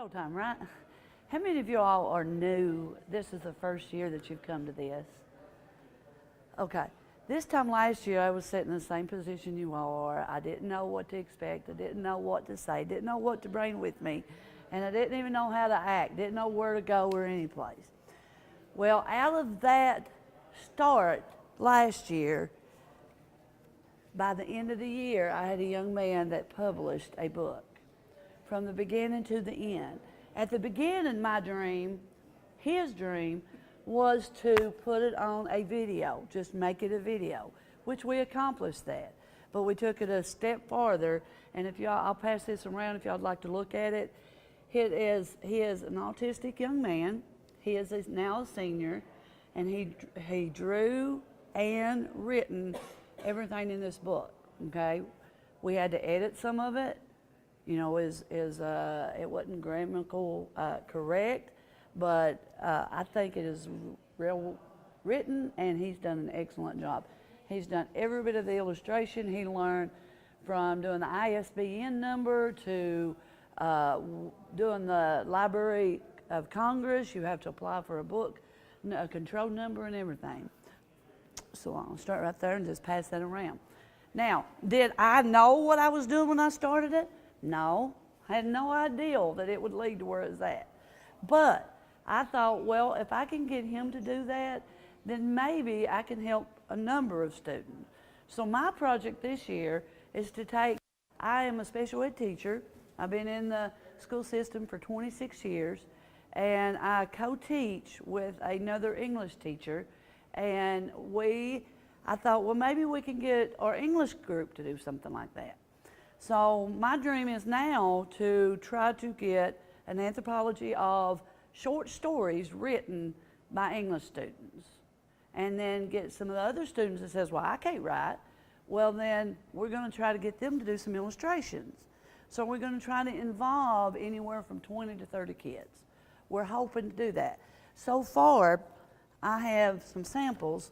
Showtime, right? How many of you all are new? This is the first year that you've come to this. Okay. This time last year, I was sitting in the same position you all are. I didn't know what to expect. I didn't know what to say. Didn't know what to bring with me. And I didn't even know how to act. Didn't know where to go or any place. Well, out of that start last year, by the end of the year, I had a young man that published a book from the beginning to the end. At the beginning, my dream, his dream, was to put it on a video, just make it a video, which we accomplished that. But we took it a step farther, and if y'all, I'll pass this around if y'all would like to look at it. He is an autistic young man. He is now a senior, and he drew and written everything in this book, okay? We had to edit some of it. You know, it wasn't grammatical correct, but I think it is real written, and he's done an excellent job. He's done every bit of the illustration. He learned from doing the ISBN number to doing the Library of Congress. You have to apply for a book, a control number, and everything. So I'll start right there and just pass that around. Now, did I know what I was doing when I started it? No, I had no idea that it would lead to where it's at. But I thought, well, if I can get him to do that, then maybe I can help a number of students. So my project this year is to I am a special ed teacher. I've been in the school system for 26 years, and I co-teach with another English teacher. And I thought, well, maybe we can get our English group to do something like that. So my dream is now to try to get an anthology of short stories written by English students, and then get some of the other students that says, well, I can't write. Well, then we're going to try to get them to do some illustrations. So we're going to try to involve anywhere from 20 to 30 kids. We're hoping to do that. So far, I have some samples.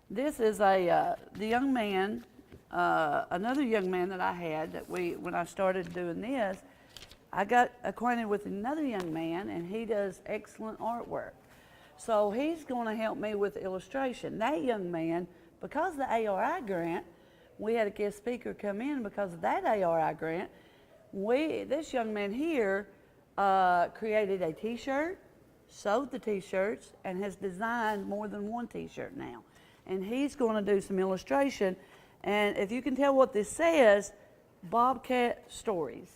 This is the young man, another young man that I had that when I started doing this, I got acquainted with another young man, and he does excellent artwork. So he's going to help me with illustration. That young man, because of the ARI grant, we had a guest speaker come in because of that ARI grant. This young man here created a t-shirt, sewed the t-shirts, and has designed more than one t-shirt now. And he's going to do some illustration. And if you can tell what this says, Bobcat Stories.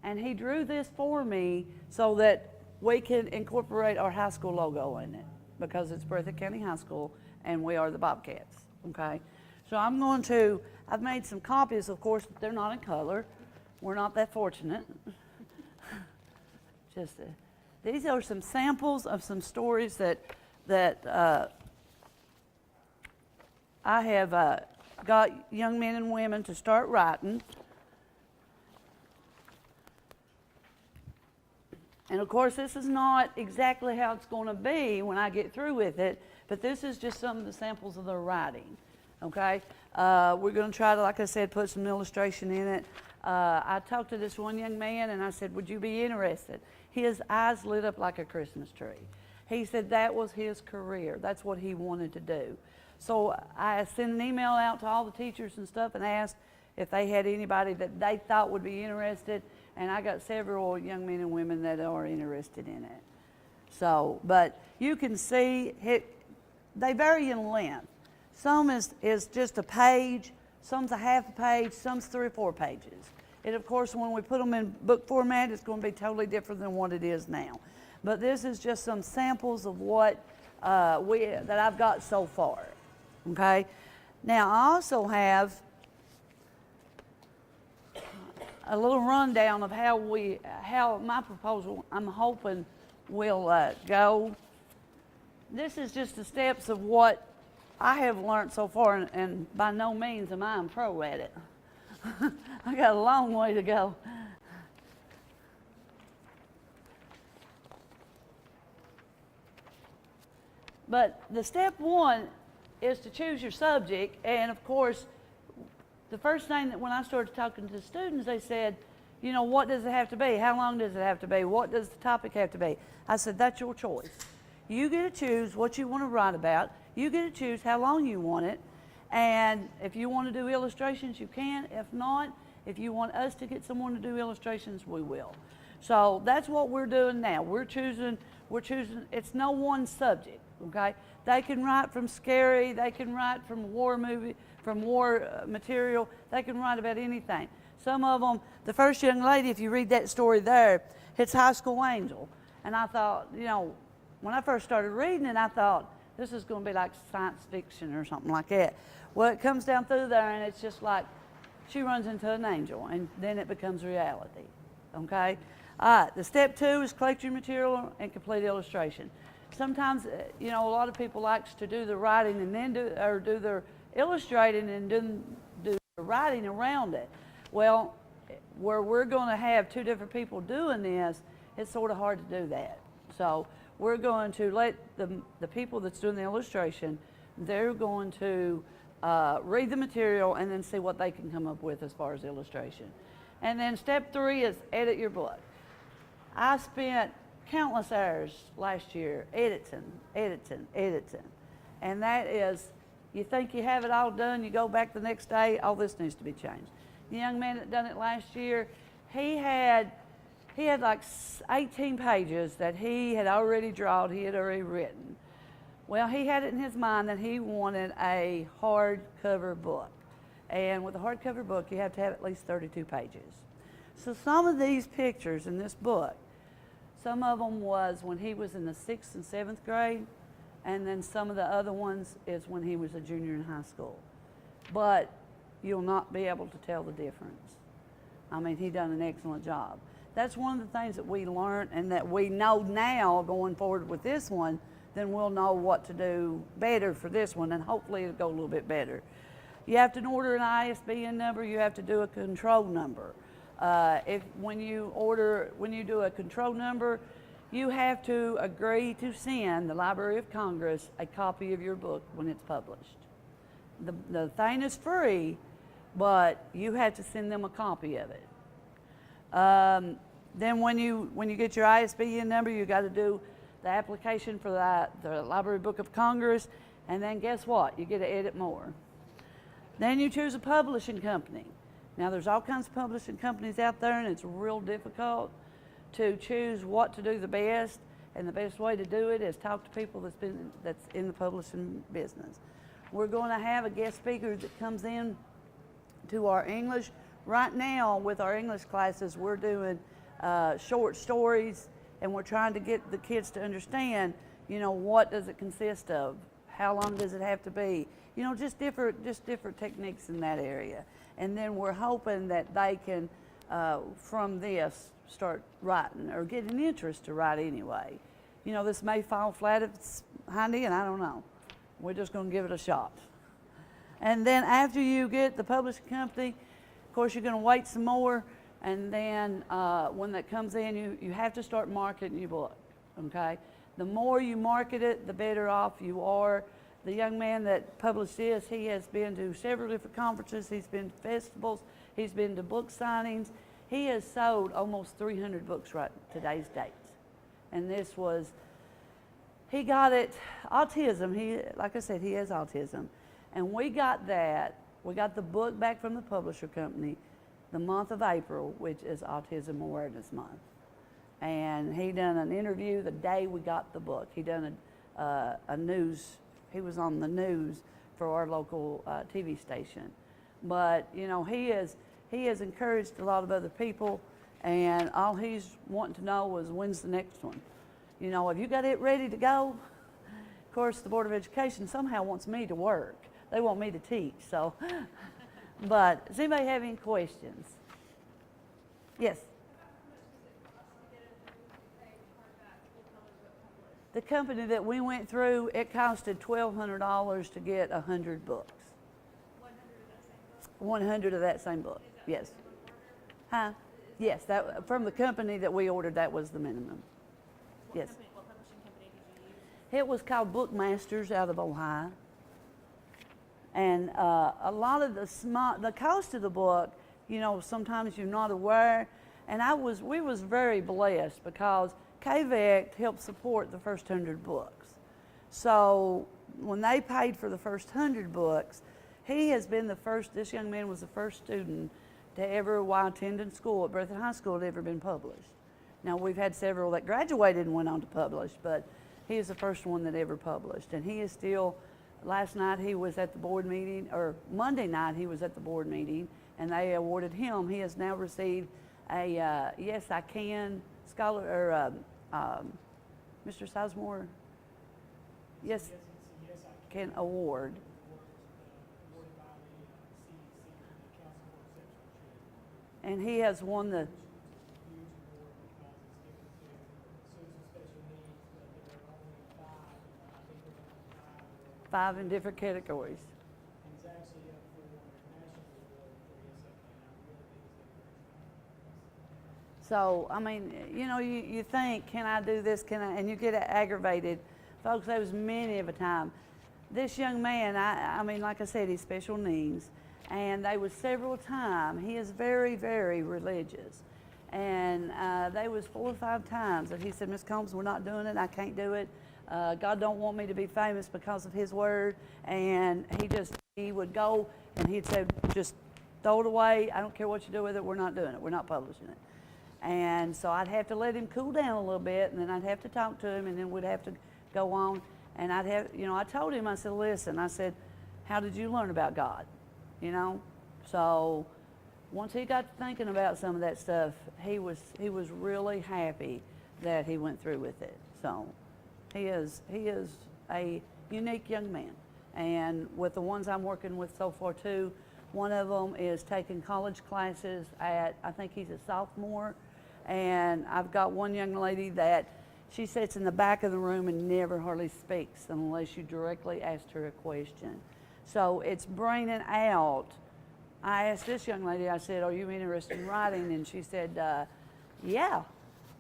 And he drew this for me so that we can incorporate our high school logo in it, because it's Breathitt County High School and we are the Bobcats, okay? So I've made some copies, of course, they're not in color. We're not that fortunate. These are some samples of some stories that I have got young men and women to start writing. And of course, this is not exactly how it's going to be when I get through with it, but this is just some of the samples of their writing, okay? We're going to try to, like I said, put some illustration in it. I talked to this one young man, and I said, would you be interested? His eyes lit up like a Christmas tree. He said that was his career. That's what he wanted to do. So I sent an email out to all the teachers and stuff and asked if they had anybody that they thought would be interested, and I got several young men and women that are interested in it. So, but you can see, they vary in length. Some is just a page, some's a half a page, some's 3 or 4 pages. And of course, when we put them in book format, it's going to be totally different than what it is now. But this is just some samples of what that I've got so far, okay? Now, I also have a little rundown of how my proposal, I'm hoping, will go. This is just the steps of what I have learned so far, and by no means am I a pro at it. I got a long way to go. But the step one is to choose your subject, and of course, the first thing that when I started talking to the students, they said, You know, what does it have to be? How long does it have to be? What does the topic have to be? I said, that's your choice. You get to choose what you want to write about. You get to choose how long you want it. And if you want to do illustrations, you can. If not, if you want us to get someone to do illustrations, we will. So that's what we're doing now. We're choosing, it's no one subject, okay? They can write from scary, they can write from war movie, from war material, they can write about anything. Some of them, the first young lady, if you read that story there, it's High School Angel. And I thought, you know, when I first started reading it, I thought, this is going to be like science fiction or something like that. Well, it comes down through there and it's just like, she runs into an angel and then it becomes reality, okay? All right, the step 2 is collect your material and complete illustration. Sometimes, you know, a lot of people likes to do the writing and then do their illustrating and do the writing around it. Well, where we're going to have 2 different people doing this, it's sort of hard to do that. So we're going to let the people that's doing the illustration, they're going to read the material and then see what they can come up with as far as illustration. And then step 3 is edit your book. I spent countless hours last year editing. And that is, you think you have it all done, you go back the next day, all this needs to be changed. The young man that done it last year, he had like 18 pages that he had already drawn, he had already written. Well, he had it in his mind that he wanted a hardcover book. And with a hardcover book, you have to have at least 32 pages. So some of these pictures in this book, some of them was when he was in the 6th and 7th grade, and then some of the other ones is when he was a junior in high school. But you'll not be able to tell the difference. I mean, he done an excellent job. That's one of the things that we learned and that we know now going forward with this one, then we'll know what to do better for this one, and hopefully it'll go a little bit better. You have to order an ISBN number, you have to do a control number. When you do a control number, you have to agree to send the Library of Congress a copy of your book when it's published. The thing is free, but you have to send them a copy of it. Then when you get your ISBN number, you got to do the application for the Library Book of Congress, and then guess what? You get to edit more. Then you choose a publishing company. Now there's all kinds of publishing companies out there, and it's real difficult to choose what to do the best, and the best way to do it is talk to people that's in the publishing business. We're going to have a guest speaker that comes in to our English. Right now with our English classes, we're doing short stories, and we're trying to get the kids to understand, you know, what does it consist of? How long does it have to be? You know, just different techniques in that area. And then we're hoping that they can, from this, start writing or get an interest to write anyway. You know, this may fall flat if it's handy, and I don't know. We're just going to give it a shot. And then after you get the publishing company, of course, you're going to wait some more, and then when that comes in, you have to start marketing your book, okay? The more you market it, the better off you are. The young man that published this, he has been to several different conferences, he's been to festivals, he's been to book signings. He has sold almost 300 books right today's date. And this was, he got it, autism, like I said, he has autism. And we got the book back from the publisher company the month of April, which is Autism Awareness Month. And he done an interview the day we got the book. He done he was on the news for our local TV station. But, you know, he has encouraged a lot of other people, and all he's wanting to know was when's the next one. You know, have you got it ready to go? Of course, the Board of Education somehow wants me to work. They want me to teach, so. But does anybody have any questions? Yes? The company that we went through, it costed $1,200 to get 100 books. 100 of that same book, yes. Huh? Yes, that, from the company that we ordered, that was the minimum. Yes. What publishing company did you use? It was called Bookmasters out of Ohio. And a lot of the cost of the book, you know, sometimes you're not aware. And we was very blessed because KVEC helped support the first 100 books. So when they paid for the first 100 books, this young man was the first student to ever, while attending school at Breathitt High School, to ever been published. Now we've had several that graduated and went on to publish, but he is the first one that ever published. And he is still, last night he was at the board meeting, or Monday night he was at the board meeting, and they awarded him. He has now received a Yes I Can scholar, or Mr. Sizemore, Yes I Can award. And he has won the five in different categories. He's actually up for national award for Yes I Can. I really think he's So, I mean, you know, you think, can I do this? And you get aggravated. Folks, there was many of a time. This young man, I mean, like I said, he's special needs. And they was several times, he is very, very religious. And they was 4 or 5 times that he said, Miss Combs, we're not doing it, I can't do it. God don't want me to be famous because of his word. And he would go and he'd say, just throw it away, I don't care what you do with it, we're not doing it, we're not publishing it. And so I'd have to let him cool down a little bit, and then I'd have to talk to him, and then we'd have to go on. And I told him, I said, listen, I said, how did you learn about God? You know? So once he got to thinking about some of that stuff, he was really happy that he went through with it. So he is a unique young man. And with the ones I'm working with so far too, one of them is taking college classes I think he's a sophomore. And I've got one young lady that she sits in the back of the room and never hardly speaks unless you directly ask her a question. So it's bringing out. I asked this young lady, I said, are you interested in writing? And she said, yeah.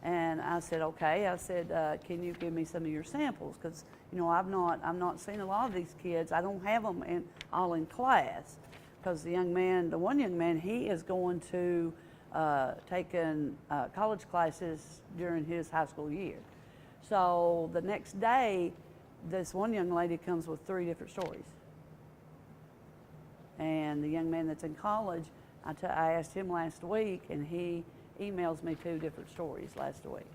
And I said, okay. I said, can you give me some of your samples? Because, you know, I've not seen a lot of these kids. I don't have them all in class. Because the one young man, he is going to taking college classes during his high school year. So the next day, this one young lady comes with 3 different stories. And the young man that's in college, I asked him last week, and he emails me 2 different stories last week.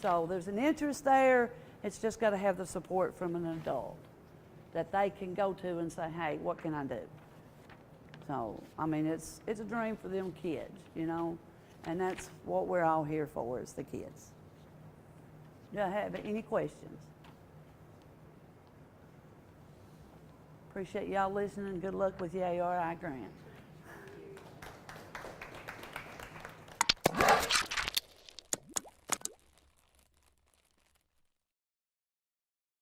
So there's an interest there. It's just got to have the support from an adult that they can go to and say, hey, what can I do? So, I mean, it's a dream for them kids, you know, and that's what we're all here for, is the kids. Do I have any questions? Appreciate y'all listening. Good luck with your ARI grant.